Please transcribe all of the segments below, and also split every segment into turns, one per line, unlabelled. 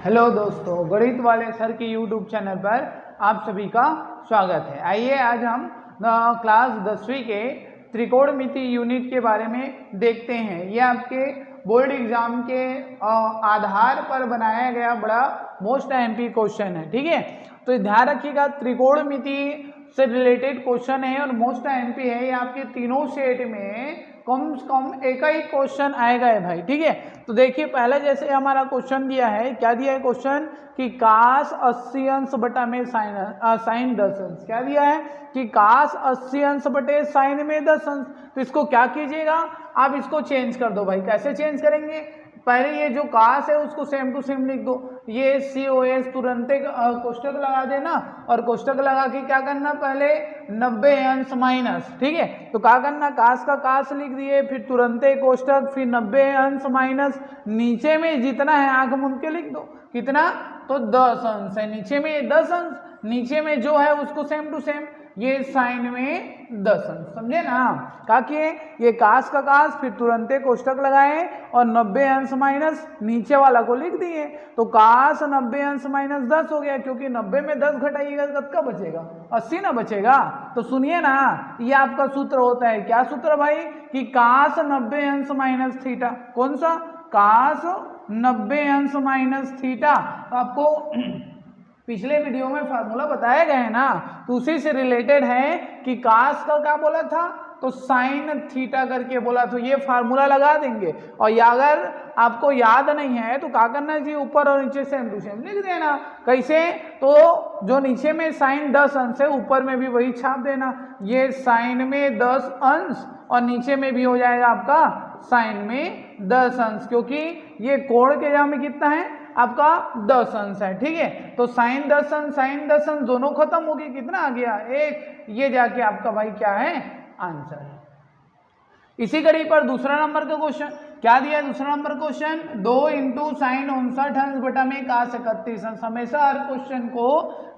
Hello दोस्तों, गणित वाले सर के यूट्यूब चैनल पर आप सभी का स्वागत है। आइए आज हम क्लास 10वीं के त्रिकोणमिति यूनिट के बारे में देखते हैं। ये आपके बोर्ड एग्जाम के आधार पर बनाया गया बड़ा मोस्ट एमपी क्वेश्चन है, ठीक है। तो ध्यान रखिएगा, त्रिकोणमिति से रिलेटेड क्वेश्चन है और मोस्ट एमपी है। ये आपके तीनों सेट में कम से कम एक ही क्वेश्चन आएगा है भाई, ठीक है। तो देखिए पहले जैसे हमारा क्वेश्चन दिया है, क्या दिया है क्वेश्चन कि काश 80 अंश बटा में साइन 10 अंश। क्या दिया है कि काश 80 अंश बटे साइन में 10 अंश। तो इसको क्या कीजिएगा, आप इसको चेंज कर दो भाई। कैसे चेंज करेंगे, पहले ये जो काश है उसको सेम टू सेम लिख दो। ये COS तुरंत कोष्टक लगा देना और कोष्टक लगा के क्या करना, पहले 90 अंश माइनस, ठीक है। तो क्या करना, काश का काश लिख दिए, फिर तुरंत कोष्टक, फिर 90 अंश माइनस, नीचे में जितना है आंख मूंद के लिख दो। कितना, तो 10 अंश है, नीचे में 10 अंश, नीचे में जो है उसको सेम टू सेम ये साइन में 10 अंश, समझे ना। क्या किए, ये काश का काश, फिर तुरंत कोष्टक लगाए और 90 अंश माइनस नीचे वाला को लिख दिए। तो काश 90 अंश माइनस 10 हो गया, क्योंकि 90 में 10 घटाइएगा तो कितना बचेगा, 80 ना बचेगा। तो सुनिए ना, ये आपका सूत्र होता है। क्या सूत्र भाई, कि काश 90 अंश माइनस थीटा। कौन सा, काश 90 अंश माइनस थीटा। तो आपको पिछले वीडियो में फार्मूला बताया गया है ना, तो उसी से रिलेटेड है कि काश का क्या बोला था, तो साइन थीटा करके बोला। तो ये फार्मूला लगा देंगे, और या अगर आपको याद नहीं है तो क्या करना चाहिए, ऊपर और नीचे सेम टू सेम लिख देना। कैसे, तो जो नीचे में साइन 10 अंश है ऊपर में भी वही छाप देना। ये साइन में 10 अंश और नीचे में भी हो जाएगा आपका साइन में 10 अंश, क्योंकि ये कोण के जगह में कितना है आपका 10 अंश है, ठीक है। तो साइन 10 अंश साइन 10 अंश दोनों खत्म हो गए, कितना आ गया, एक। ये जाके आपका भाई क्या है, आंसर है। इसी कड़ी पर दूसरा नंबर का क्वेश्चन क्या दिया है, दूसरा नंबर क्वेश्चन 2 इंटू साइन 59 अंश बटा में काश 31 अंश। हमेशा हर क्वेश्चन को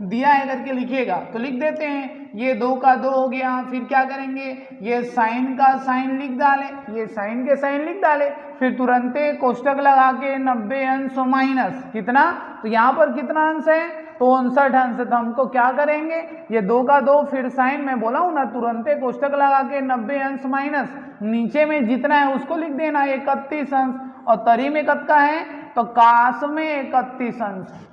दिया है करके लिखिएगा, तो लिख देते हैं। ये 2 का 2 हो गया, फिर क्या करेंगे, ये साइन का साइन लिख डाले, ये साइन के साइन लिख डाले, फिर तुरंत कोष्टक लगा के 90 अंश माइनस कितना, तो यहाँ पर कितना अंश है, तो 59 अंश है। तो हमको क्या करेंगे, ये 2 का 2, फिर साइन में बोला हूँ ना, तुरंत कोष्टक लगा के 90 अंश माइनस, नीचे में जितना है उसको लिख देना 31 अंश, और तरी में कत का है, तो काश में 31 अंश।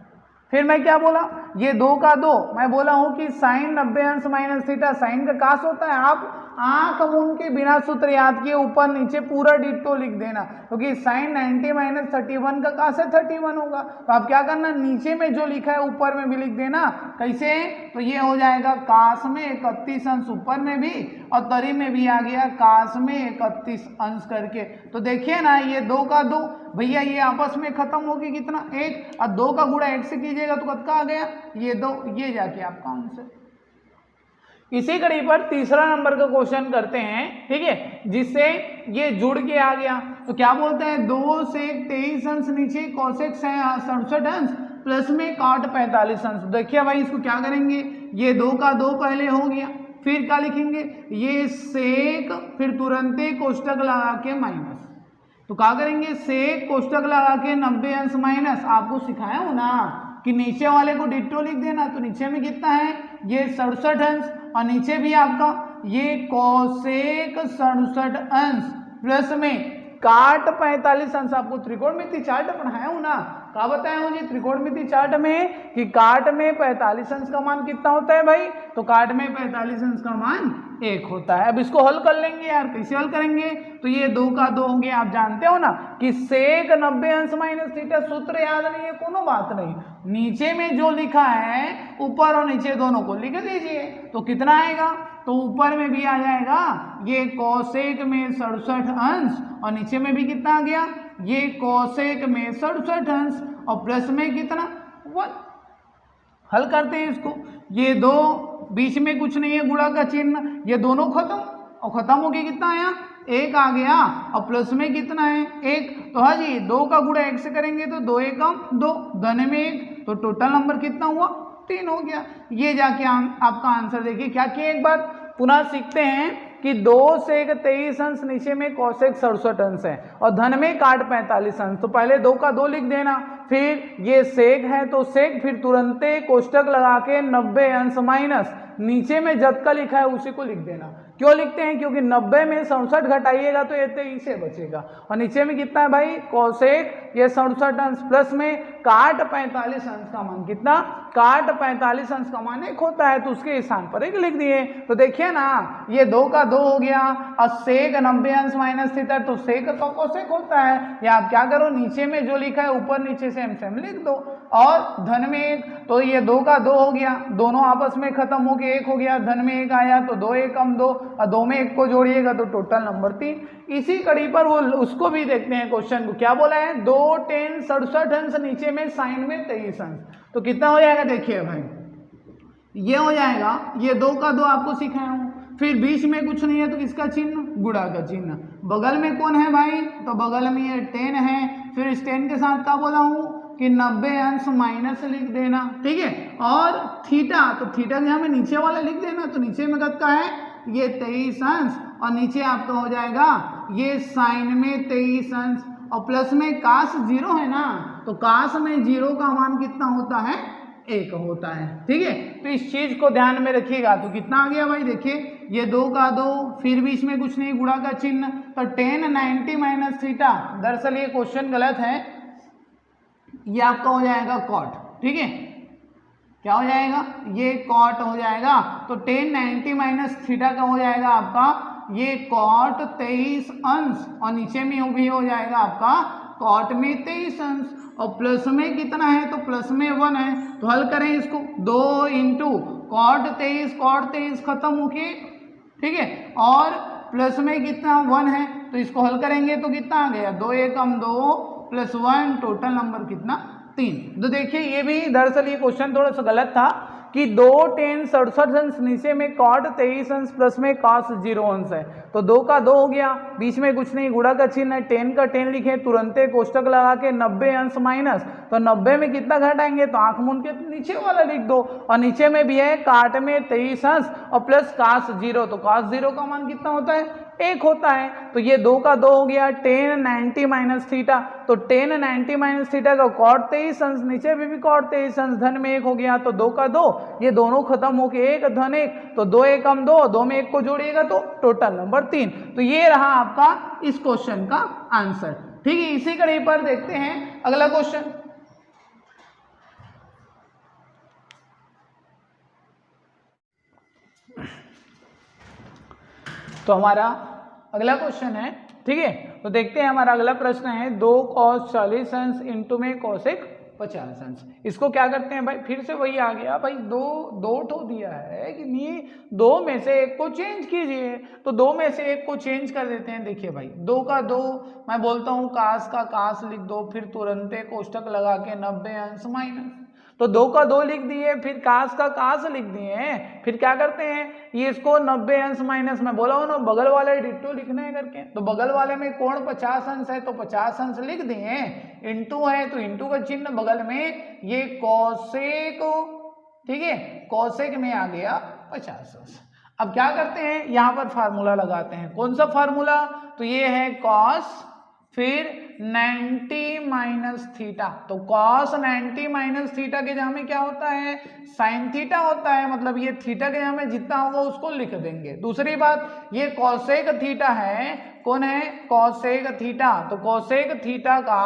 फिर मैं क्या बोला, ये 2 का 2, मैं बोला हूं कि साइन 90 अंश माइनस थीटा साइन का काश होता है। आप आंख मूंद के बिना सूत्र याद किए ऊपर नीचे पूरा डिट्टो लिख देना, क्योंकि साइन 90 माइनस 31 का काश है 31 होगा। तो आप क्या करना, नीचे में जो लिखा है ऊपर में भी लिख देना। कैसे, तो ये हो जाएगा काश में 31 अंश ऊपर में भी, और तरी में भी आ गया काश में 31 अंश करके। तो देखिए ना, ये 2 का 2 भैया ये आपस में खत्म होगी कितना, 1, और 2 का गुणा 1 से कीजिएगा तो कितना आ गया, ये 2, ये जाके आपका आंसर। इसी कड़ी पर तीसरा नंबर का क्वेश्चन करते हैं, ठीक है, जिससे ये जुड़ के आ गया। तो क्या बोलते हैं, 2 से 23 अंश नीचे कोसेक 67 अंश प्लस में काट 45 अंश। देखिए भाई इसको क्या करेंगे, ये 2 का 2 पहले हो गया, फिर क्या लिखेंगे, ये सेक, फिर तुरंत कोष्टक लगा के माइनस। तो क्या करेंगे, सेक कोष्टक लगा के 90 अंश माइनस। आपको सिखाया हूं ना कि नीचे वाले को डिट्टो लिख देना। तो नीचे में कितना है, ये 67 अंश, और नीचे भी आपका ये कोसेक 67 अंश प्लस में काट 45 अंश। आपको त्रिकोणमिति चार्ट पढ़ाया हूं ना, क्या बताया हूं जी, त्रिकोणमिति चार्ट में कि काट में 45 अंश का मान कितना होता है भाई, तो काट में 45 अंश का मान 1 होता है। अब इसको हल कर लेंगे यार, कैसे हल करेंगे, तो ये 2 का 2 होंगे। आप जानते हो ना कि सेक 90 अंश माइनस थीटा, सूत्र याद नहीं है, कोनो बात नहीं, नीचे में जो लिखा है ऊपर और नीचे दोनों को लिख दीजिए। तो कितना आएगा, तो ऊपर में भी आ जाएगा ये कोसेक में 67 अंश, और नीचे में भी कितना आ गया, ये कोसेक में 67 अंश, और प्लस में कितना 1। हल करते हैं इसको, ये 2 बीच में कुछ नहीं है गुणा का चिन्ह, ये दोनों खत्म, और खत्म हो गया कितना आया, 1 आ गया, और प्लस में कितना है 1। तो हाँ जी, 2 का गुणा 1 से करेंगे तो 2 एकम 2, धन में 1, तो टोटल नंबर कितना हुआ, 3 हो गया। ये जाके आपका आंसर देखिए क्या किए, एक बार पुनः सीखते हैं कि 2 से 23 अंश नीचे में कोसेक 67 अंश है और धन में काट 45 अंश। तो पहले 2 का 2 लिख देना, फिर ये सेक है तो सेक, फिर तुरंते कोष्टक लगा के 90 अंश माइनस नीचे में जब का लिखा है उसी को लिख देना। क्यों लिखते हैं? क्योंकि 90 में 67 घटाइएगा तो ये 23 से बचेगा। और नीचे में कितना है भाई? कोसेक ये 67 अंश प्लस में काट 45 अंश का मान कितना? काट 45 अंश का मान 1 होता है, तो उसके स्थान पर 1 लिख दिए। तो देखिए ना, ये 2 का 2 हो गया और सेक 90 अंश माइनस थीटा, तो सेक तो कोसेक होता है। या आप क्या करो, नीचे में जो लिखा है ऊपर नीचे सेम लिख दो। और धन में 1, तो ये 2 का 2 हो गया, दोनों आपस में खत्म हो गए, 1 हो गया, धन में 1 आया तो 2 1 कम 2, और 2 में 1 को जोड़िएगा तो टोटल नंबर 3। इसी कड़ी पर वो उसको भी देखते हैं क्वेश्चन को, क्या बोला है? 2 10 67 अंश, नीचे में साइन में 23 अंश, तो कितना हो जाएगा? देखिए भाई ये हो जाएगा, ये 2 का 2 आपको सिखाया हूँ, फिर बीच में कुछ नहीं है तो किसका चिन्ह? गुणा का चिन्ह। बगल में कौन है भाई? तो बगल में ये 10 है, फिर इस 10 के साथ क्या बोला हूँ कि 90 अंश माइनस लिख देना, ठीक है। और थीटा, तो थीटा यहाँ में नीचे वाला लिख देना, तो नीचे में कितना है? ये 23 अंश, और नीचे आपका हो जाएगा ये साइन में 23 अंश, और प्लस में काश 0 है ना, तो काश में 0 का मान कितना होता है? 1 होता है, ठीक है। तो इस चीज को ध्यान में रखिएगा। तो कितना आ गया भाई? देखिए ये 2 का 2, फिर बीच में कुछ नहीं, गुणा का चिन्ह, तो 10 90 माइनस थीटा। दरअसल ये क्वेश्चन गलत है, ये आपका हो जाएगा कॉट, ठीक है। क्या हो जाएगा? ये कॉट हो जाएगा, तो 10 90 माइनस थीटा का हो जाएगा आपका ये कॉट 23 अंश, और नीचे में भी हो जाएगा आपका कॉट में 23 अंश, और प्लस में कितना है? तो प्लस में 1 है, तो हल करें इसको, 2 इंटू कॉट 23 खत्म होके, ठीक है, और प्लस में कितना? 1 है, तो इसको हल करेंगे तो कितना आ गया? 2 1 कम 2 प्लस 1, टोटल नंबर कितना? 3। तो देखिए ये भी दरअसल ये क्वेश्चन थोड़ा सा गलत था कि 2 10 67 अंश, नीचे में कॉट 23 अंश, प्लस में कॉस 0 अंश है, तो 2 का 2 हो गया, बीच में कुछ नहीं, गुणा का चिन्ह है, 10 का 10 लिखे, तुरंते कोष्टक लगा के 90 अंश माइनस, तो 90 में कितना घटाएंगे? तो आंख मूंद के नीचे वाला लिख दो, और नीचे में भी है काट में 23 अंश और प्लस कॉस 0, तो कॉस 0 का मान कितना होता है? 1 होता है। तो ये 2 का 2 हो गया, 10 90 माइनस थीटा, तो 10 90 माइनस थीटा का कॉट 23 अंश, नीचे भी कॉट 23 अंश, धन में 1 हो गया, तो 2 का 2, ये दोनों खत्म होके 1 धन 1, तो 2 1 कम 2, 2 में 1 को जोड़िएगा तो टोटल नंबर 3। तो ये रहा आपका इस क्वेश्चन का आंसर, ठीक है। इसी कड़ी पर देखते हैं अगला क्वेश्चन। तो हमारा अगला क्वेश्चन है, ठीक है। तो देखते हैं हमारा अगला प्रश्न है 2 cos 40 अंश इंटू में cosec 50 अंश। इसको क्या करते हैं भाई? फिर से वही आ गया भाई, दो ठो दिया है कि नहीं, 2 में से 1 को चेंज कीजिए, तो 2 में से 1 को चेंज कर देते हैं। देखिए भाई 2 का 2, मैं बोलता हूँ कास का कास लिख दो, फिर तुरंते कोष्टक लगा के 90 अंश माइनस, तो 2 का 2 लिख दिए, फिर कास का कास लिख दिए, फिर क्या करते हैं? ये इसको 90 अंश माइनस, मैं बोला हूं ना बगल वाले डिट्टो लिखना है करके, तो बगल वाले में कोण 50 अंश है तो 50 अंश लिख दिए, इंटू है तो इंटू का चिन्ह बगल में, ये कोसेक, ठीक है, कोसेक में आ गया 50 अंश। अब क्या करते हैं? यहां पर फार्मूला लगाते हैं। कौन सा फार्मूला? तो ये है कॉस फिर 90 माइनस थीटा, तो कॉस 90 माइनस थीटा के जगह में क्या होता है? साइन थीटा होता है, मतलब ये थीटा के जगह में जितना होगा उसको लिख देंगे। दूसरी बात, ये कॉसेक थीटा है, कौन है? कॉसेक थीटा, तो कॉसेक थीटा का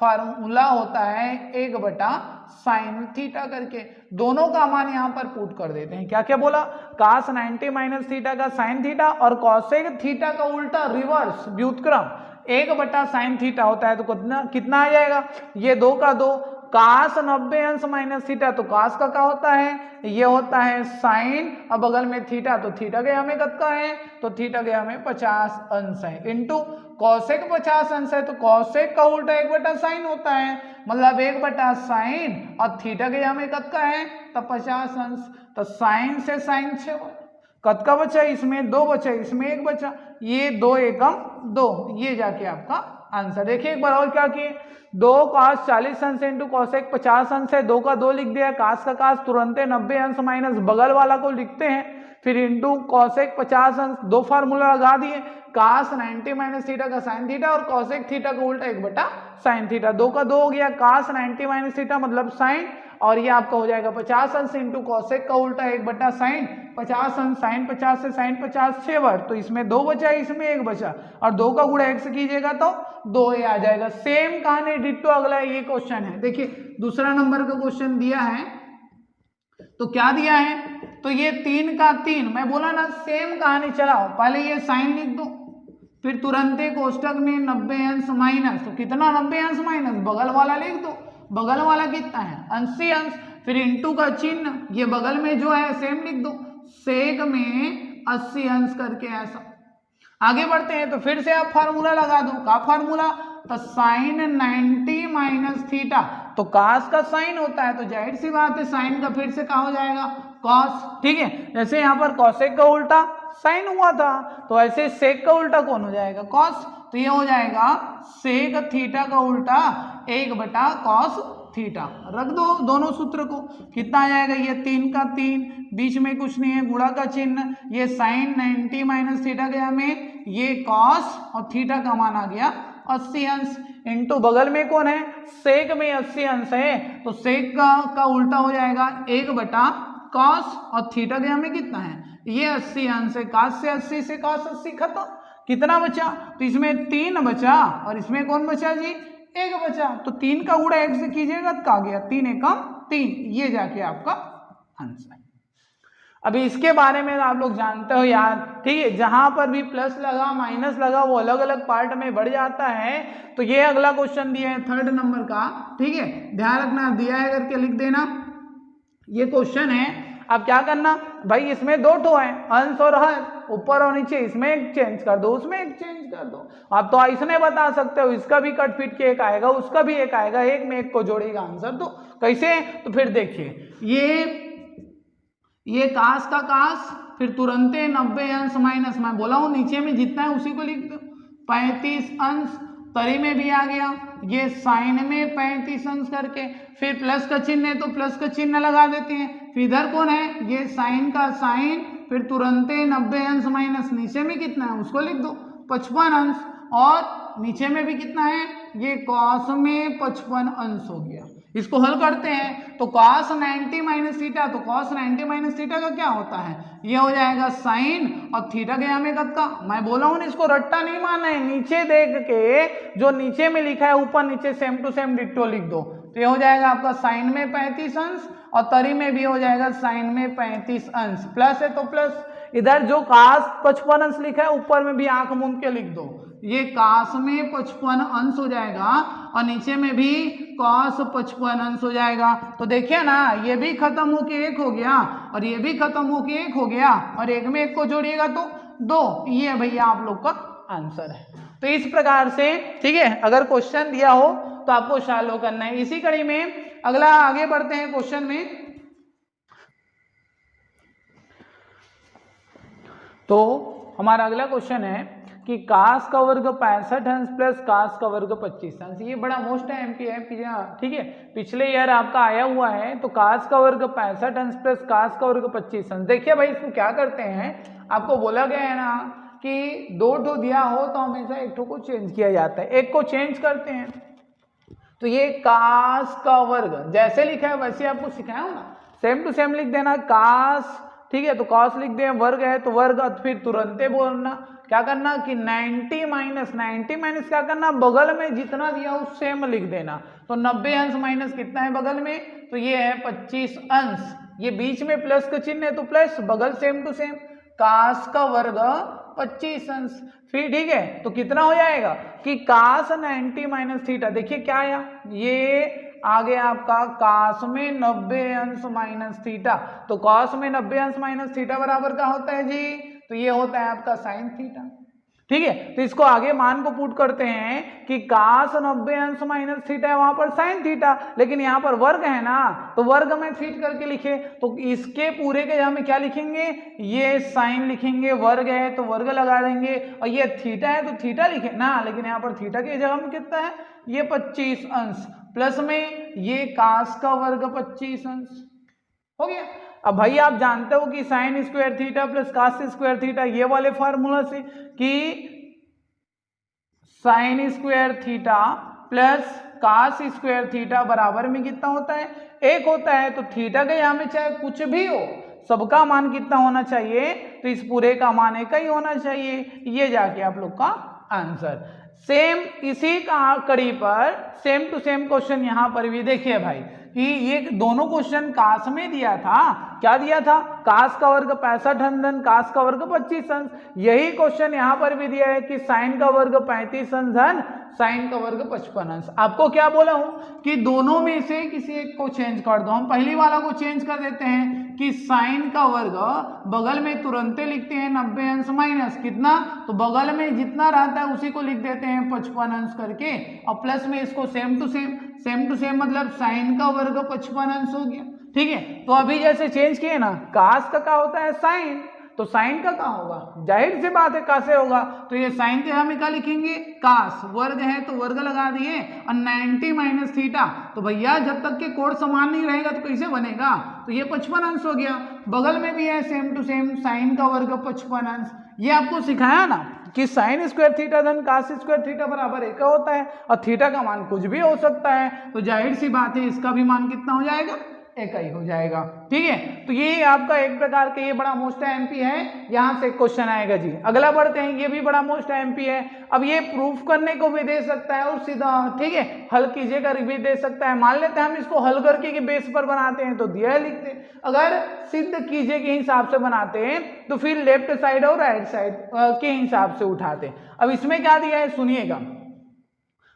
फार्मूला होता है 1/साइन थीटा करके। दोनों का मान यहाँ पर पुट कर देते हैं। क्या क्या बोला? cos 90 माइनस थीटा का साइन थीटा और कॉसेक थीटा का उल्टा रिवर्स व्युत्क्रम 1/साइन थीटा होता है, तो कितना आ जाएगा? ये 2 का 2, cos 90 अंश माइनस थीटा, तो cos का क्या होता है? ये होता है साइन, और बगल में थीटा, तो थीटा के हमें कितना है? तो थीटा के हमें 50 अंश है, इंटू कॉसेक 50 अंश है, तो कॉसेक का उल्टा 1/साइन होता है, मतलब 1/साइन, और थीटा के हमें कितना है? तो 50 अंश, तो साइन से साइन 6 कद का बचा? इसमें 2 बचा, इसमें 1 बचा, ये 2 एकम 2, ये जाके आपका आंसर। देखिए एक बार और क्या किए, 2 cos 40 अंश इंटू कॉसेक 50 अंश है, 2 का 2 लिख दिया, कास का कास, तुरंते 90 अंश माइनस बगल वाला को लिखते हैं, फिर इंटू कॉसेक 50 अंश, दो फार्मूला लगा दिए, कास 90 माइनस थीटा का साइन थीटा और कॉसेक थीटा का उल्टा 1/sin थीटा, 2 का 2 हो गया, कास 90 माइनस थीटा मतलब साइन, और ये आपका हो जाएगा 50 अंश इंटू कॉसेक का उल्टा 1/sin, 50 अंश साइन 50 से साइन 50 6 बार, तो इसमें 2 बचा, इसमें 1 बचा, और 2 का गुणा 1 से कीजिएगा तो 2 ये आ जाएगा। सेम कहानी डिट्टो अगला ये क्वेश्चन है। देखिए दूसरा नंबर का क्वेश्चन दिया है, तो क्या दिया है, तो ये 3 का 3, मैं बोला ना सेम कहानी चलाओ, पहले ये साइन लिख दो, फिर तुरंत कोष्टक में 90 अंश माइनस, तो कितना 90 अंश माइनस, बगल वाला लिख दो, बगल वाला कितना है 80 अंश, फिर इंटू का चिन्ह, ये बगल में जो है सेम लिख दो, सेक में 80 अंश करके ऐसा। आगे बढ़ते हैं, तो फिर से आप फार्मूला लगा दो, का फार्मूला, तो साइन 90 माइनस थीटा, तो कास का साइन होता है, तो जाहिर सी बात है साइन का फिर से क्या हो जाएगा कॉस, ठीक है। जैसे यहाँ पर कॉसेक का उल्टा साइन हुआ था, तो ऐसे सेक का उल्टा कौन हो जाएगा कॉस, तो ये हो जाएगा सेक थीटा का उल्टा 1/cos थीटा। रख दो दोनों सूत्र को, कितना आ जाएगा, ये 3 का 3, बीच में कुछ नहीं है गुणा का चिन्ह, ये साइन 90 माइनस थीटा गया में, ये कॉस और थीटा का मान आ गया 80 अंश, इंटू बगल में कौन है सेक में 80 अंश है, तो सेक का उल्टा हो जाएगा 1/cos और थीटा गया में कितना है ये 80 अंश है, cos से 80 से cos 80 खत्म, कितना बचा, तो इसमें 3 बचा और इसमें कौन बचा जी 1 बचा, तो 3 का गुणा 1 से कीजिएगा तो आ गया 3 एकम 3, ये जाके आपका आंसर है। अभी इसके बारे में आप लोग जानते हो यार, ठीक है, जहां पर भी प्लस लगा माइनस लगा वो अलग अलग पार्ट में बढ़ जाता है। तो ये अगला क्वेश्चन दिया है 3rd नंबर का, ठीक है, ध्यान रखना, दिया है करके लिख देना, ये क्वेश्चन है। अब क्या करना भाई, इसमें 2 ठो है अंश और हर, ऊपर और नीचे, इसमें एक चेंज कर दो उसमें एक चेंज कर दो। आप तो ऐसने बता सकते हो, इसका भी कट फिट के एक आएगा उसका भी एक आएगा, एक में एक को जोड़ेगा आंसर, तो कैसे, तो फिर देखिए ये कास का कास, फिर तुरंते 90 अंश माइनस, मैं बोला हूं नीचे में जितना है उसी को लिख दो, 35 अंश, तरी में भी आ गया, ये साइन में 35 अंश करके, फिर प्लस का चिन्ह है तो प्लस का चिन्ह लगा देते हैं, फिर इधर कौन है ये साइन का साइन, फिर तुरंते 90 अंश माइनस, नीचे में कितना है उसको लिख दो 55 अंश, और नीचे में भी कितना है ये कॉस में 55 अंश हो गया। इसको हल करते हैं तो cos 90 माइनस थीटा, तो cos 90 माइनस थीटा का क्या होता है, ये हो जाएगा साइन और थीटा के हमें का, मैं बोला हूं इसको रट्टा नहीं मानना है, नीचे देख के जो नीचे में लिखा है ऊपर नीचे सेम टू सेम डिट्टो लिख दो, तो ये हो जाएगा आपका साइन में 35 अंश और तरी में भी हो जाएगा साइन में 35 अंश, प्लस है तो प्लस, इधर जो cos 55 अंश लिखा है ऊपर में भी आंख मूंद के लिख दो, ये cos में 55 अंश हो जाएगा और नीचे में भी cos 55 अंश हो जाएगा। तो देखिए ना, ये भी खत्म होके 1 हो गया और ये भी खत्म होके 1 हो गया, और एक में एक को जोड़िएगा तो 2, ये भैया आप लोग का आंसर है। तो इस प्रकार से, ठीक है, अगर क्वेश्चन दिया हो तो आपको सॉल्व करना है। इसी कड़ी में अगला आगे बढ़ते हैं क्वेश्चन में। तो हमारा अगला क्वेश्चन है कि कास का वर्ग 65 अंश प्लस कास का वर्ग 25 अंश, ये बड़ा मोस्ट है एमपी, ठीक है, पिछले ईयर आपका आया हुआ है। तो कास का वर्ग 65 अंश प्लस कास का वर्ग 25 अंश, देखिए भाई इसको क्या करते हैं, आपको बोला गया है ना कि 2 ठो दिया हो तो हमेशा 1 ठो को चेंज किया जाता है, एक को चेंज करते हैं। तो ये कास का वर्ग जैसे लिखा है वैसे आपको सिखाया हो ना, सेम टू सेम लिख देना कास, ठीक है, तो कॉस लिख दें, वर्ग है तो वर्ग, फिर तुरंते बोलना क्या करना कि 90 माइनस क्या करना, बगल में जितना दिया उस सेम लिख देना। तो 90 अंश माइनस कितना है बगल में, तो ये है 25 अंश, ये बीच में प्लस का चिन्ह है तो प्लस, बगल सेम टू सेम, कास का वर्ग 25 अंश, फिर ठीक है, तो कितना हो जाएगा कि कास 90 माइनस थीटा, देखिए क्या आया, ये आ गया आपका कास में 90 अंश माइनस थीटा, तो कॉस में 90 अंश माइनस थीटा बराबर का होता है जी, तो ये होता है आपका साइन थीटा, ठीक है। तो इसको आगे मान को पुट करते हैं कि कास 90 अंश माइनस थीटा है, वहां पर साइन थीटा, लेकिन यहाँ पर वर्ग है ना, तो वर्ग में फिट करके लिखे, तो इसके पूरे के जगह में क्या लिखेंगे, ये साइन लिखेंगे, वर्ग है तो वर्ग लगा देंगे, और ये थीटा है तो थीटा लिखे ना, लेकिन यहाँ पर थीटा की जगह में कितना है, ये 25 अंश, प्लस में ये कास का वर्ग 25 अंश हो गया। अब भाई आप जानते हो कि sine square theta plus cos square theta, ये वाले फार्मूला से कि sine square theta plus cos square theta बराबर में कितना होता है, 1 होता है। तो थीटा के यहाँ में चाहे कुछ भी हो, सबका मान कितना होना चाहिए, तो इस पूरे का मान 1 ही होना चाहिए। ये जाके आप लोग का आंसर। सेम इसी का कड़ी पर सेम टू सेम क्वेश्चन यहाँ पर भी देखिए भाई कि ये दोनों क्वेश्चन कास में दिया था। क्या दिया था, कास का वर्ग 65 अंश, कास का वर्ग 25 अंश। यही क्वेश्चन यहाँ पर भी दिया है कि साइन का वर्ग 35 अंश, साइन का वर्ग 55 अंश। आपको क्या बोला हूं कि दोनों में से किसी एक को चेंज कर दो। हम पहली वाला को चेंज कर देते हैं कि साइन का वर्ग बगल में तुरंत लिखते हैं 90 अंश माइनस कितना, तो बगल में जितना रहता है उसी को लिख देते हैं 55 अंश करके, और प्लस में इसको सेम टू सेम मतलब साइन का वर्ग 55 अंश हो गया। ठीक है, तो अभी जैसे चेंज किए ना, कास का क्या होता है साइन, तो साइन का क्या होगा, जाहिर सी बात है कासे होगा, तो ये साइन के हम क्या लिखेंगे, कास, वर्ग है तो वर्ग लगा दिए, और 90 माइनस थीटा, तो भैया जब तक के कोण समान नहीं रहेगा तो कैसे बनेगा, तो ये 55 अंश हो गया। बगल में भी है सेम टू सेम साइन का वर्ग 55 अंश। ये आपको सिखाया ना कि साइन स्क्वायर थीटा धन कास स्क्वायर थीटा बराबर 1 होता है, और थीटा का मान कुछ भी हो सकता है, तो जाहिर सी बात है इसका भी मान कितना हो जाएगा, 1 ही हो जाएगा। ठीक है, तो ये आपका एक प्रकार का ये बड़ा मोस्ट एमपी है, यहां से क्वेश्चन आएगा जी। अगला बढ़ते हैं, ये भी बड़ा मोस्ट एमपी है। अब ये प्रूफ करने को भी दे सकता है और सीधा ठीक है हल कीजिएगा भी दे सकता है। मान लेते हैं हम इसको हल करके के बेस पर बनाते हैं तो दिया है लिखते हैं, अगर सिद्ध कीजिए के हिसाब से बनाते हैं तो फिर लेफ्ट साइड और राइट साइड के हिसाब से उठाते हैं। अब इसमें क्या दिया है सुनिएगा,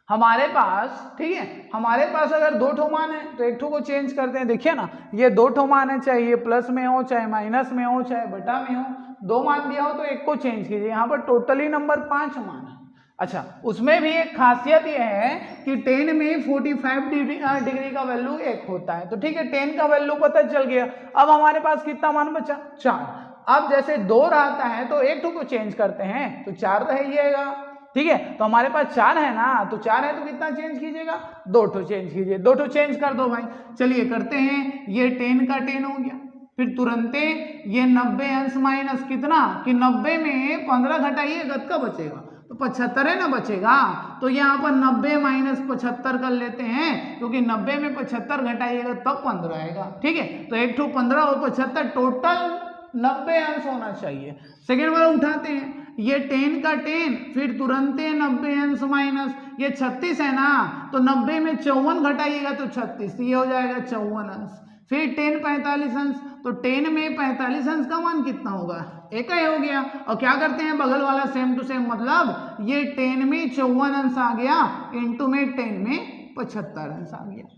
हमारे पास ठीक है, हमारे पास अगर 2 ठो मान है तो 1 ठो को चेंज करते हैं। देखिए ना, ये 2 ठो मान है, चाहे ये प्लस में हो, चाहे माइनस में हो, चाहे बटा में हो, 2 मान दिया हो तो 1 को चेंज कीजिए। यहाँ पर टोटली नंबर 5 मान है। अच्छा, उसमें भी एक खासियत ये है कि 10 में 45 डिग्री का वैल्यू 1 होता है, तो ठीक है 10 का वैल्यू पता चल गया। अब हमारे पास कितना मान बचा, 4। अब जैसे 2 रहता है तो 1 ठो को चेंज करते हैं तो 4 रहेगा। ठीक है, तो हमारे पास 4 है ना, तो 4 है तो कितना चेंज कीजिएगा, 2 ठो चेंज कीजिए, 2 ठो चेंज कर दो भाई। चलिए करते हैं, ये 10 का 10 हो गया, फिर तुरंते ये 90 अंश माइनस कितना कि 90 में 15 घटाइए का बचेगा, तो 75 है ना बचेगा, तो यहाँ पर 90 माइनस 75 कर लेते हैं, क्योंकि 90 में 75 घटाइएगा तब 15 आएगा। ठीक है, तो 1 ठो 15 और 75 टोटल 90 अंश होना चाहिए। सेकेंड वाला उठाते हैं, ये 10 का 10, फिर तुरंत 90 अंश माइनस ये 36 है ना, तो 90 में 54 घटाइएगा तो 36, ये हो जाएगा 54 अंश। फिर 10 45 अंश, तो 10 में 45 अंश का मान कितना होगा, 1 ही हो गया। और क्या करते हैं बगल वाला सेम टू सेम, मतलब ये 10 में 54 अंश आ गया, इंटू में 10 में 75 अंश आ गया।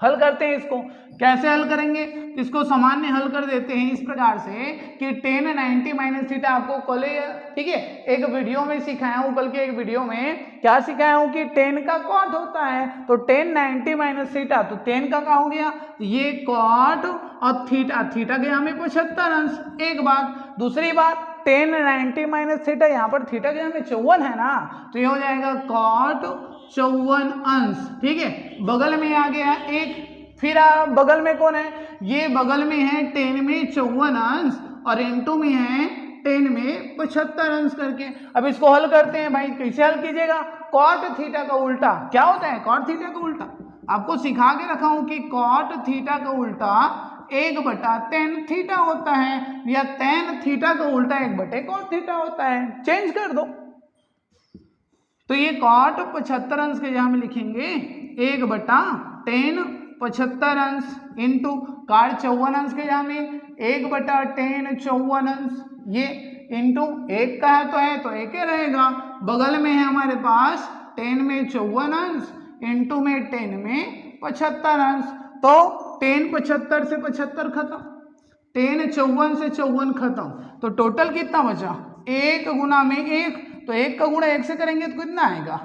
हल करते हैं इसको, कैसे हल करेंगे, इसको सामान्य हल कर देते हैं इस प्रकार से कि 10 90 माइनस थीटा आपको कल ठीक है एक वीडियो में सिखाया हूँ, कल के एक वीडियो में क्या सिखाया हूँ कि 10 का कॉट होता है, तो 10 90 माइनस थीटा, तो 10 का क्या हो गया, ये कॉट, और थीटा के यहाँ में 75 अंश। एक बात, दूसरी बात 10 90 माइनस थीटा, यहाँ पर थीटा के यहाँ में 54 है ना, तो ये हो जाएगा कॉट 54 अंश। ठीक है, बगल में आ गया 1, फिर बगल में कौन है, ये बगल में है 10 में 54 अंश और इनटू में है 10 में 75 अंश करके। अब इसको हल करते हैं भाई, कैसे हल कीजिएगा, कॉट थीटा का उल्टा क्या होता है, कॉट थीटा का उल्टा आपको सिखा के रखा हूं कि कॉट थीटा का उल्टा 1/tan थीटा होता है, या tan थीटा का उल्टा 1/cot थीटा होता है, चेंज कर दो। तो ये कॉट 75 अंश के जहां में लिखेंगे 1/tan 75 अंश इंटू कॉट 54 अंश के जहां में 1/tan 54 अंश, ये इंटू 1 का है तो 1 ही रहेगा। बगल में है हमारे पास 10 में 54 अंश इंटू में 10 में 75 अंश, तो 10 75 से 75 खत्म, 10 54 से 54 खत्म, तो टोटल कितना बचा, 1 गुना में 1, तो 1 का गुणा 1 से करेंगे तो कितना आएगा,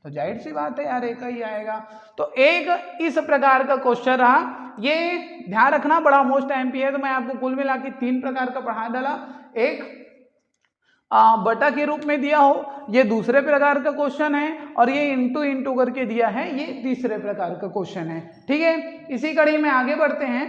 तो जाहिर सी बात है यार 1 ही आएगा। तो एक इस प्रकार का क्वेश्चन रहा, ये ध्यान रखना बड़ा मोस्ट एमपी है। तो मैं आपको कुल मिला के 3 प्रकार का पढ़ा डाला, एक बटा के रूप में दिया हो, ये दूसरे प्रकार का क्वेश्चन है, और ये इंटू करके दिया है, ये तीसरे प्रकार का क्वेश्चन है। ठीक है, इसी कड़ी में आगे बढ़ते हैं।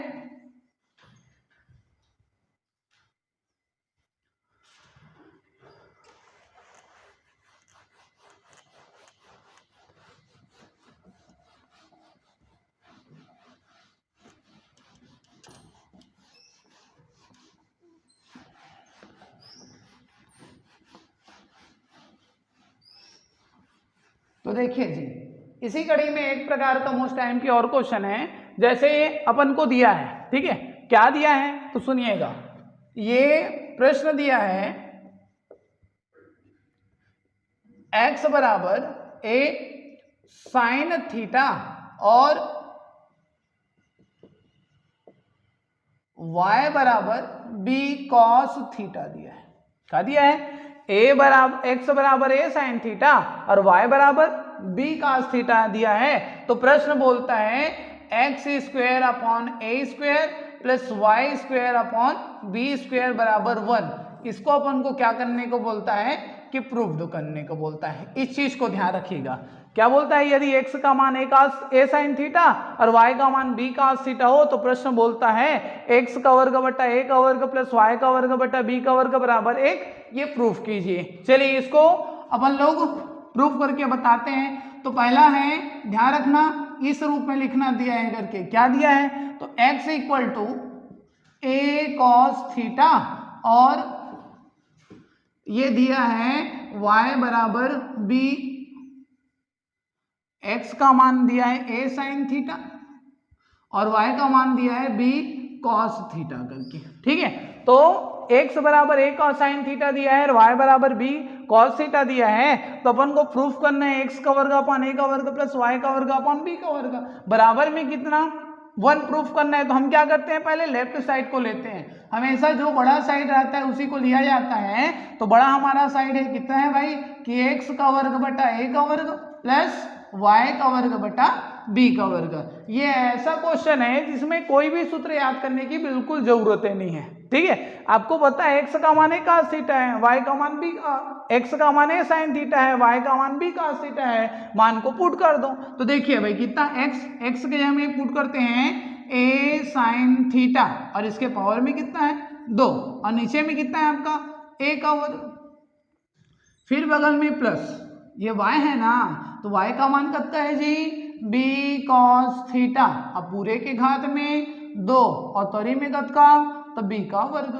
तो देखिए जी, इसी कड़ी में एक प्रकार का मोस्ट टाइम की और क्वेश्चन है, जैसे अपन को दिया है, ठीक है, क्या दिया है तो सुनिएगा। ये प्रश्न दिया है x बराबर a साइन थीटा और y बराबर b कॉस थीटा दिया है। क्या दिया है? x बराबर a साइन थीटा और y बराबर b कॉस थीटा दिया है। तो प्रश्न बोलता है x square upon a square plus y square upon b square बराबर 1। इसको अपन को क्या करने को बोलता है कि प्रूव्ड करने को बोलता है। इस चीज को ध्यान रखिएगा। क्या बोलता है? यदि x का मान a साइन थीटा और y का मान b cos थीटा हो तो प्रश्न बोलता है x का वर्ग बटा a का वर्ग प्लस y का वर्ग बटा b का वर्ग बराबर 1। ये प्रूफ कीजिए। चलिए इसको अपन लोग प्रूफ करके बताते हैं। तो पहला है, ध्यान रखना इस रूप में लिखना दिया है करके। क्या दिया है? तो x equal to a cos theta और ये दिया है y बराबर b, x का मान दिया है a साइन थीटा और y का मान दिया है b cos थीटा करके। ठीक है, तो x बराबर a cos साइन थीटा दिया है और y बराबर b cos थीटा दिया है। तो अपन को प्रूफ करना है x का वर्ग अपॉन a का वर्ग प्लस y का वर्ग अपॉन b का वर्ग बराबर में कितना 1 प्रूफ करना है। तो हम क्या करते हैं, पहले लेफ्ट साइड को लेते हैं। हमेशा जो बड़ा साइड रहता है उसी को लिया जाता है। तो बड़ा हमारा साइड है कितना है भाई कि x का वर्ग बटा a का वर्ग प्लस y का वर्ग बटा b का वर्ग। ये ऐसा क्वेश्चन है जिसमें कोई भी सूत्र याद करने की बिल्कुल जरूरत नहीं है। ठीक है, आपको पता है x का मान a cos थीटा है, y का मान b, x का मान a sin थीटा है, y का मान b cos थीटा है। मान को पुट कर दो। तो देखिए भाई कितना x के जगह में पुट करते हैं a sin थीटा और इसके पावर में कितना है 2 और नीचे में कितना है आपका a का वर्ग, फिर बगल में प्लस ये y है ना, तो y का मान कितना है जी b cos थीटा। अब पूरे के घात में 2 और तरी में कितना तो b का वर्ग।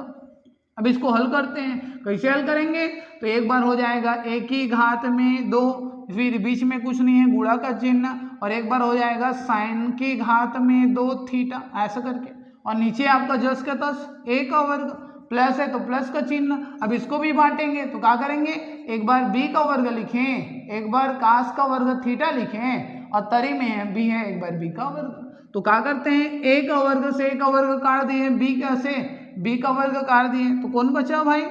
अब इसको हल करते हैं। कैसे हल करेंगे? तो एक बार हो जाएगा a की घात में 2, फिर बीच में कुछ नहीं है गुणा का चिन्ह, और एक बार हो जाएगा साइन की घात में 2 थीटा ऐसा करके, और नीचे आपका जस का तस a का वर्ग, प्लस है तो प्लस का चिन्ह। अब इसको भी बांटेंगे तो क्या करेंगे, एक बार b का वर्ग लिखें, एक बार कास का वर्ग थीटा लिखें, और तरी में है b है एक बार b का वर्ग। तो क्या करते हैं a का वर्ग से a का वर्ग काट दिए, b का से b का वर्ग काट दिए, तो कौन बचा भाई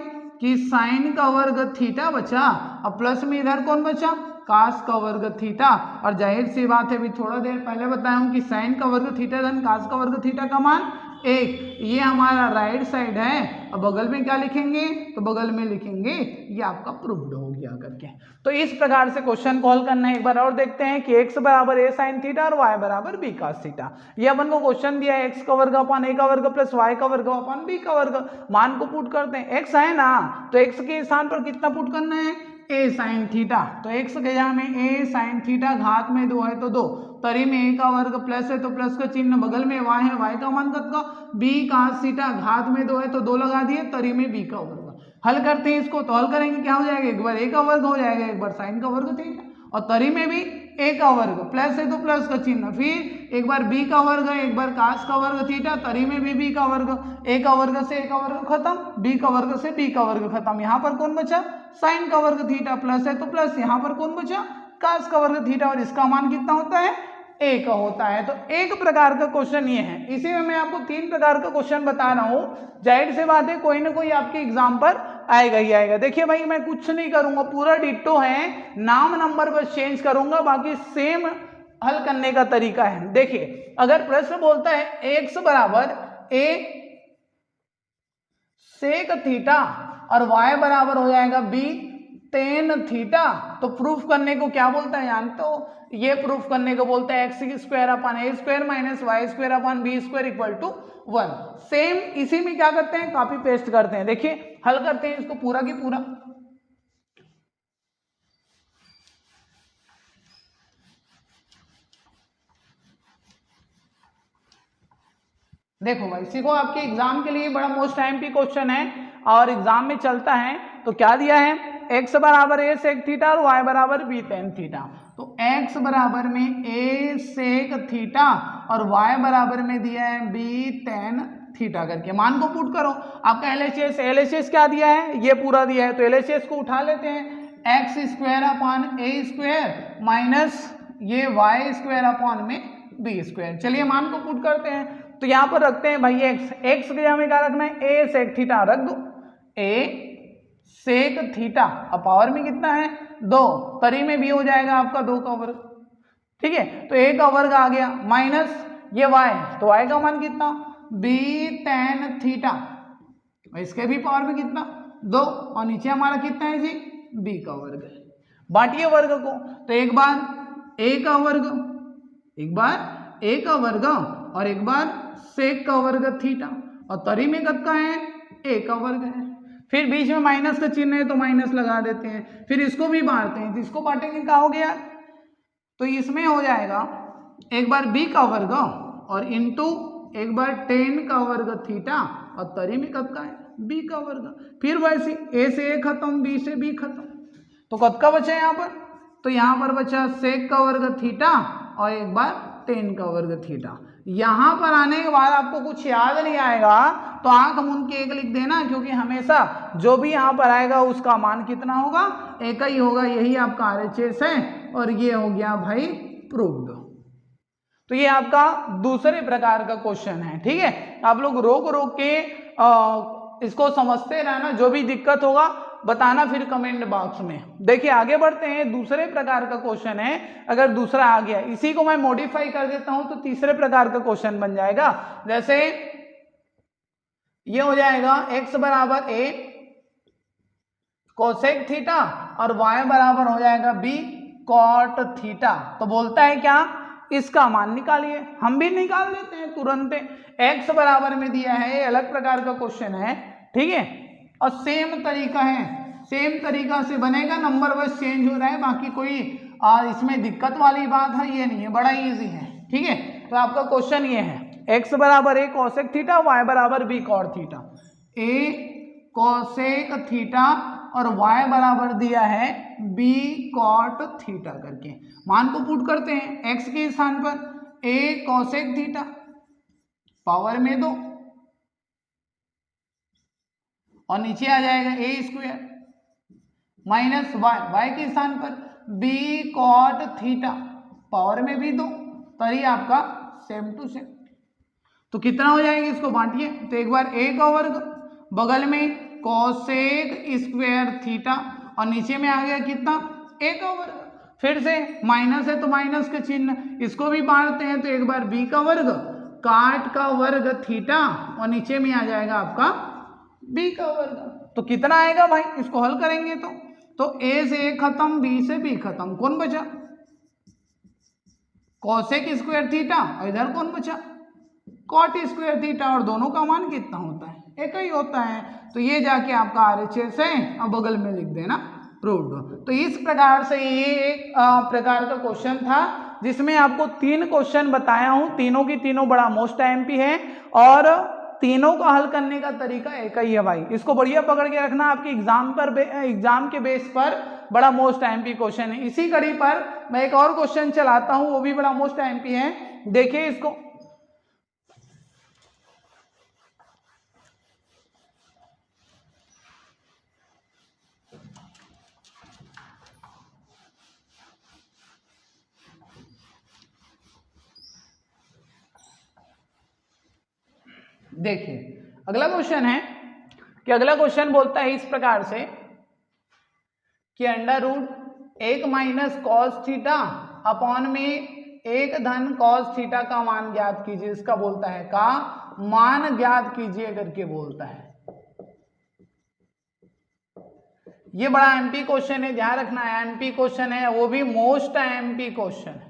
कि साइन का वर्ग थीटा बचा, और प्लस में इधर कौन बचा कास का वर्ग थीटा। और जाहिर सी बात है, अभी थोड़ा देर पहले बताया हूं कि साइन का वर्ग थीटा धन कास का वर्ग थीटा का मान 1। ये हमारा राइट साइड है। अब बगल में क्या लिखेंगे, तो बगल में लिखेंगे ये आपका प्रूव्ड हो गया करके। तो इस प्रकार से क्वेश्चन को हल करना है। एक बार और देखते हैं कि x बराबर a साइन थीटा और y बराबर b cos थीटा। ये अपन को क्वेश्चन दिया है x का वर्ग अपॉन a का वर्ग प्लस y का वर्ग अपॉन b का वर्ग। मान को पुट करते हैं, x है ना, तो x के स्थान पर कितना पुट करना है a साइन थीटा। तो x के जगह में a साइन थीटा घात में 2 है तो 2, तरी में a का वर्ग प्लस है तो प्लस का चिन्ह, बगल में y है, y का मान कितना b cos थीटा घात में 2 है तो 2 लगा दिए, तरी में b का वर्ग। हल करते हैं इसको, तो हल करेंगे क्या हो जाएगा, एक बार a का वर्ग हो जाएगा, एक बार साइन का वर्ग थीटा, और तरी में भी a का वर्ग, प्लस है तो प्लस का चिन्ह, फिर एक बार b का वर्ग है, एक बार कास का वर्ग थीटा, तरी में भी b का वर्ग, a का वर्ग से a का वर्ग खत्म, b का वर्ग से b का वर्ग खत्म। यहाँ पर कौन बचा साइन का वर्ग थीटा, प्लस है तो प्लस, यहाँ पर कौन बचा कास का वर्ग थीटा, और इसका मान कितना होता है a का होता है। तो एक प्रकार का क्वेश्चन ये है। इसी में मैं आपको 3 प्रकार का क्वेश्चन बता रहा हूँ। जाहिर सी बात है कोई ना कोई आपके एग्जाम पर आएगा ही आएगा। देखिए भाई मैं कुछ नहीं करूंगा, पूरा डिट्टो है, नाम नंबर बस चेंज करूंगा, बाकी सेम हल करने का तरीका है। देखिए अगर प्रश्न बोलता है x बराबर a सेक थीटा और y बराबर हो जाएगा b टेन थीटा, तो प्रूफ करने को क्या बोलता है जान, तो ये प्रूफ करने को बोलता है x square upon a square minus y square upon b square equal to 1। Same इसी में क्या करते हैं, कॉपी पेस्ट करते हैं। देखिए हल करते हैं इसको पूरा की पूरा। देखो भाई सीखो, आपके एग्जाम के लिए बड़ा मोस्ट टाइम की क्वेश्चन है और एग्जाम में चलता है। तो क्या दिया है, x बराबर a सेक थीटा और y बराबर b टेन थीटा। तो x बराबर में a सेक थीटा और y बराबर में दिया है b tan थीटा करके मान को पुट करो। आपका LHS क्या दिया है, ये पूरा दिया है, तो LHS को उठा लेते हैं, एक्स स्क्वायर अपॉन ए स्क्वायर माइनस ये वाई स्क्वायर अपॉन में बी स्क्वायर। चलिए मान को पुट करते हैं, तो यहाँ पर रखते हैं भाई एक्स की जगह में क्या रखना है, ए सेक थीटा रख दो, ए सेक थीटा अब पावर में कितना है 2, परी में भी हो जाएगा आपका 2 का वर्ग, ठीक है, तो a का वर्ग आ गया माइनस ये y, तो y का मान कितना b tan थीटा, इसके भी पावर में कितना 2 और नीचे हमारा कितना है जी b का वर्ग है। बांटिए वर्ग को, तो एक बार a का वर्ग, एक बार a का वर्ग और एक बार सेक का वर्ग थीटा और तरी में कब का है a का वर्ग है, फिर बीच में माइनस का चिन्ह है तो माइनस लगा देते हैं, फिर इसको भी बांटते हैं, तो इसको बांटेंगे क्या हो गया, तो इसमें हो जाएगा एक बार b का वर्ग और इंटू एक बार tan का वर्ग थीटा और तरी में कब का है b का वर्ग, फिर वैसे a से a खत्म b से b खत्म, तो कब का बचा यहाँ पर, तो यहाँ पर बचा सेक का वर्ग थीटा और एक बार tan का वर्ग थीटा। यहाँ पर आने के बाद आपको कुछ याद नहीं आएगा तो आंख मूंद के 1 लिख देना, क्योंकि हमेशा जो भी यहाँ पर आएगा उसका मान कितना होगा 1 ही होगा, यही आपका RHS है और ये हो गया भाई प्रूव्ड। तो ये आपका दूसरे प्रकार का क्वेश्चन है, ठीक है, आप लोग रोक के इसको समझते रहना, जो भी दिक्कत होगा बताना फिर कमेंट बॉक्स में। देखिए आगे बढ़ते हैं, दूसरे प्रकार का क्वेश्चन है, अगर दूसरा आ गया इसी को मैं मॉडिफाई कर देता हूं तो तीसरे प्रकार का क्वेश्चन बन जाएगा। जैसे ये हो जाएगा x बराबर a कोसेक थीटा और y बराबर हो जाएगा b कॉट थीटा, तो बोलता है क्या इसका मान निकालिए, हम भी निकाल देते हैं तुरंत। x बराबर में दिया है, अलग प्रकार का क्वेश्चन है, ठीक है, और सेम तरीका है, सेम तरीका से बनेगा, नंबर बस चेंज हो रहा है, बाकी कोई इसमें दिक्कत वाली बात है ये नहीं है, बड़ा इजी है, ठीक है। तो आपका क्वेश्चन ये है x बराबर a कोसेक थीटा y बराबर b cot theta, a cosec theta और y बराबर दिया है b कॉट थीटा करके, मान को पुट करते हैं, x के स्थान पर a कोसेक थीटा पावर में 2 और नीचे आ जाएगा a स्क्वायर माइनस y के स्थान पर b कॉट थीटा पावर में भी 2, तरी आपका सेम टू सेम, तो कितना हो जाएगा इसको बांटिए, तो एक बार a का वर्ग बगल में कोसेक स्क्वायर थीटा और नीचे में आ गया कितना a का वर्ग, फिर से माइनस है तो माइनस का चिन्ह, इसको भी बांटते हैं, तो एक बार b का वर्ग काट का वर्ग थीटा और नीचे में आ जाएगा आपका b का वर्ग, तो कितना आएगा भाई, इसको हल करेंगे तो a से a खत्म b से b खत्म, कौन बचा कोसेक स्क्वायर थीटा और इधर कौन बचा कॉट स्क्वायर थीटा, और दोनों का मान कितना होता है 1 ही होता है, तो ये जाके आपका RHS है और बगल में लिख देना प्रूव्ड। तो इस प्रकार से ये एक प्रकार का क्वेश्चन था जिसमें आपको 3 क्वेश्चन बताया हूं, तीनों की तीनों बड़ा मोस्ट IMP है और तीनों का हल करने का तरीका एक ही है भाई, इसको बढ़िया पकड़ के रखना, आपके एग्जाम के बेस पर बड़ा मोस्ट IMP क्वेश्चन है। इसी कड़ी पर मैं एक और क्वेश्चन चलाता हूं, वो भी बड़ा मोस्ट IMP है, देखिए इसको। देखिए अगला क्वेश्चन है कि अगला क्वेश्चन बोलता है इस प्रकार से कि under root 1 minus cos theta upon में 1 धन कॉस थीटा का मान ज्ञात कीजिए, इसका बोलता है का मान ज्ञात कीजिए करके बोलता है। ये बड़ा एमपी क्वेश्चन है, ध्यान रखना एमपी क्वेश्चन है, वो भी मोस्ट एमपी क्वेश्चन है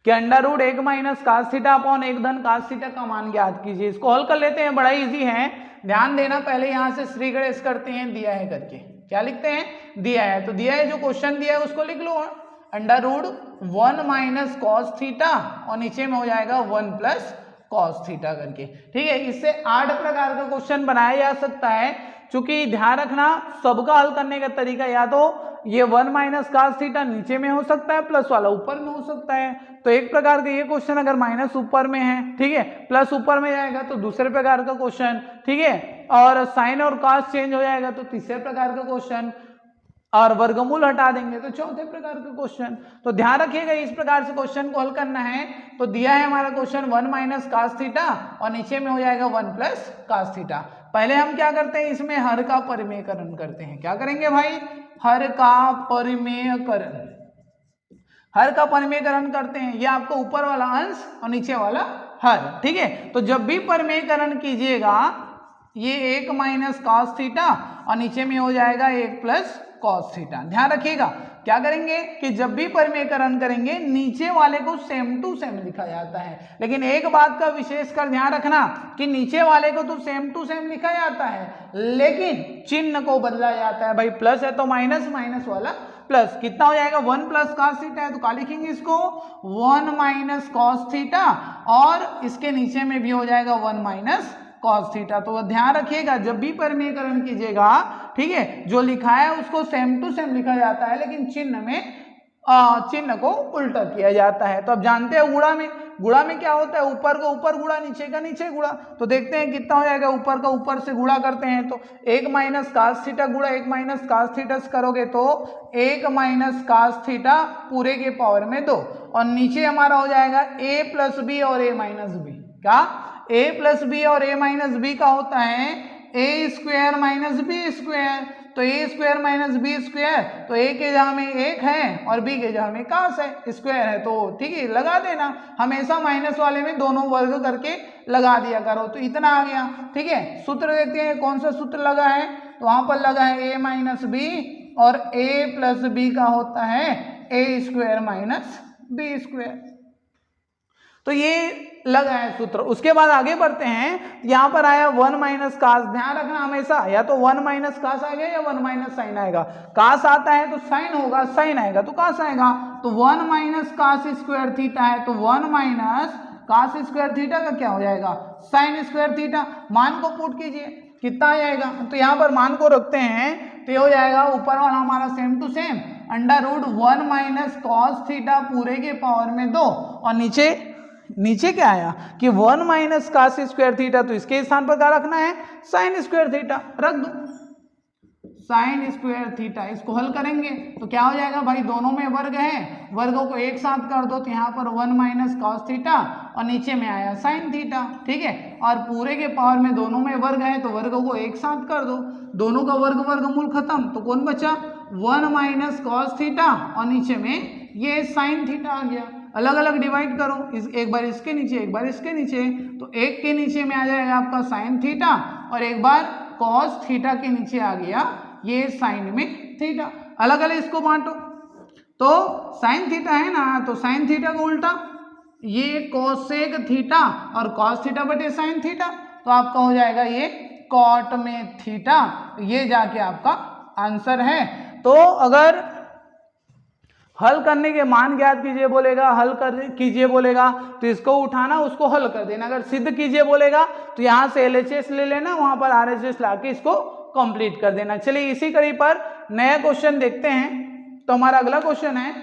कि under root 1 minus cos theta upon 1 धन कास थीटा का मान ज्ञात कीजिए। इसको हल कर लेते हैं, बड़ा इजी है, ध्यान देना, पहले यहां से श्री गणेश करते हैं, दिया है करके, क्या लिखते हैं दिया है, तो दिया है जो क्वेश्चन दिया है उसको लिख लो, under root 1 minus cos theta और नीचे में हो जाएगा 1 प्लस कॉस थीटा करके, ठीक है। इससे 8 प्रकार का क्वेश्चन बनाया जा सकता है, चूंकि ध्यान रखना सबका हल करने का तरीका या तो ये 1 माइनस कास थीटा नीचे में हो सकता है, प्लस वाला ऊपर में हो सकता है। तो एक प्रकार का ये क्वेश्चन अगर माइनस ऊपर में है, ठीक है, प्लस ऊपर में जाएगा तो दूसरे प्रकार का क्वेश्चन, ठीक है, और साइन और कास चेंज हो जाएगा तो तीसरे प्रकार का क्वेश्चन, और वर्गमूल हटा देंगे तो चौथे प्रकार का क्वेश्चन। तो ध्यान रखिएगा इस प्रकार से क्वेश्चन को हल करना है। तो दिया है हमारा क्वेश्चन 1 माइनस कास थीटा और नीचे में हो जाएगा 1 प्लस कास थीटा। पहले हम क्या करते हैं, इसमें हर का परिमेयकरण करते हैं। क्या करेंगे भाई, हर का परिमेयकरण, हर का परिमेयकरण करते हैं। ये आपको ऊपर वाला अंश और नीचे वाला हर, ठीक है। तो जब भी परिमेयकरण कीजिएगा ये 1 माइनस कास थीटा और नीचे में हो जाएगा 1 प्लस कॉस थीटा। ध्यान रखिएगा क्या करेंगे कि जब भी परिमेयकरण करेंगे नीचे वाले को सेम टू सेम लिखा जाता है, लेकिन एक बात का विशेष कर ध्यान रखना कि नीचे वाले को तो सेम टू सेम लिखा जाता है लेकिन चिन्ह को बदला जाता है। भाई प्लस है तो माइनस, माइनस वाला प्लस, कितना हो जाएगा 1 प्लस कॉस थीटा है तो क्या लिखेंगे इसको 1 माइनस कॉस थीटा, और इसके नीचे में भी हो जाएगा 1 माइनस कॉस थीटा। तो ध्यान रखिएगा जब भी परिमेयकरण कीजिएगा, ठीक है, जो लिखा है उसको सेम टू सेम लिखा जाता है लेकिन चिन्ह को उल्टा किया जाता है। तो अब जानते हैं गुणा में क्या होता है, ऊपर का ऊपर गुणा, नीचे का नीचे गुणा। तो देखते हैं कितना हो जाएगा, ऊपर का ऊपर से गुणा करते हैं तो 1 माइनस कास थीटा गुणा 1 माइनस कास थीटा करोगे तो 1 माइनस कास थीटा पूरे के पावर में 2, और नीचे हमारा हो जाएगा a प्लस बी और a माइनस बी। क्या a प्लस बी और a माइनस बी का होता है a square minus B square. तो a square minus B square, तो a के जगह में 1 है और b के जगह में कास है, स्क्वायर है, तो ठीक है लगा देना। हमेशा माइनस वाले में दोनों वर्ग करके लगा दिया करो। तो इतना आ गया, ठीक है। सूत्र देखते हैं कौन सा सूत्र लगा है, तो वहां पर लगा है a माइनस बी और a प्लस बी का होता है a square minus B square. तो ये लगा है सूत्र। उसके बाद आगे बढ़ते हैं, यहां पर आया 1 माइनस कास। ध्यान रखना हमेशा या तो 1 माइनस कास आएगा या 1 माइनस साइन आएगा। कास आता है तो साइन होगा, साइन आएगा तो कास आएगा। तो 1 माइनस कास स्क्वायर थीटा है तो 1 माइनस कास स्क्वायर थीटा का क्या हो जाएगा साइन स्क्वायर थीटा। मान को पुट कीजिए कितना आ जाएगा, तो यहाँ पर मान को रखते हैं तो ये हो जाएगा ऊपर वाला हमारा same to same under root 1 minus cos theta पूरे के पावर में 2, और नीचे क्या आया कि 1 माइनस कास स्क्वायर थीटा, तो इसके स्थान पर क्या रखना है साइन स्क्वायर थीटा रख दो, साइन स्क्वायर थीटा। इसको हल करेंगे तो क्या हो जाएगा भाई, दोनों में वर्ग है, वर्गों को एक साथ कर दो तो यहाँ पर 1 माइनस कॉस थीटा और नीचे में आया साइन थीटा, ठीक है। और पूरे के पावर में दोनों में वर्ग है तो वर्गों को एक साथ कर दो, दोनों का वर्गमूल खत्म, तो कौन बचा 1 माइनस कॉस थीटा और नीचे में ये साइन थीटा आ गया। अलग अलग डिवाइड करो, एक बार इसके नीचे एक बार इसके नीचे, तो एक के नीचे में आ जाएगा आपका साइन थीटा और एक बार कॉस थीटा के नीचे आ गया ये साइन में थीटा। अलग अलग इसको बांटो तो साइन थीटा है ना, तो साइन थीटा को उल्टा ये कोसेक थीटा और कॉस थीटा बटे साइन थीटा, तो आपका हो जाएगा ये कॉट में थीटा। ये जाके आपका आंसर है। तो अगर हल करने के मान ज्ञात कीजिए बोलेगा, हल कर कीजिए बोलेगा तो इसको उठाना उसको हल कर देना। अगर सिद्ध कीजिए बोलेगा तो यहाँ से LHS ले लेना, वहां पर RHS लाके इसको कंप्लीट कर देना। चलिए इसी कड़ी पर नया क्वेश्चन देखते हैं। तो हमारा अगला क्वेश्चन है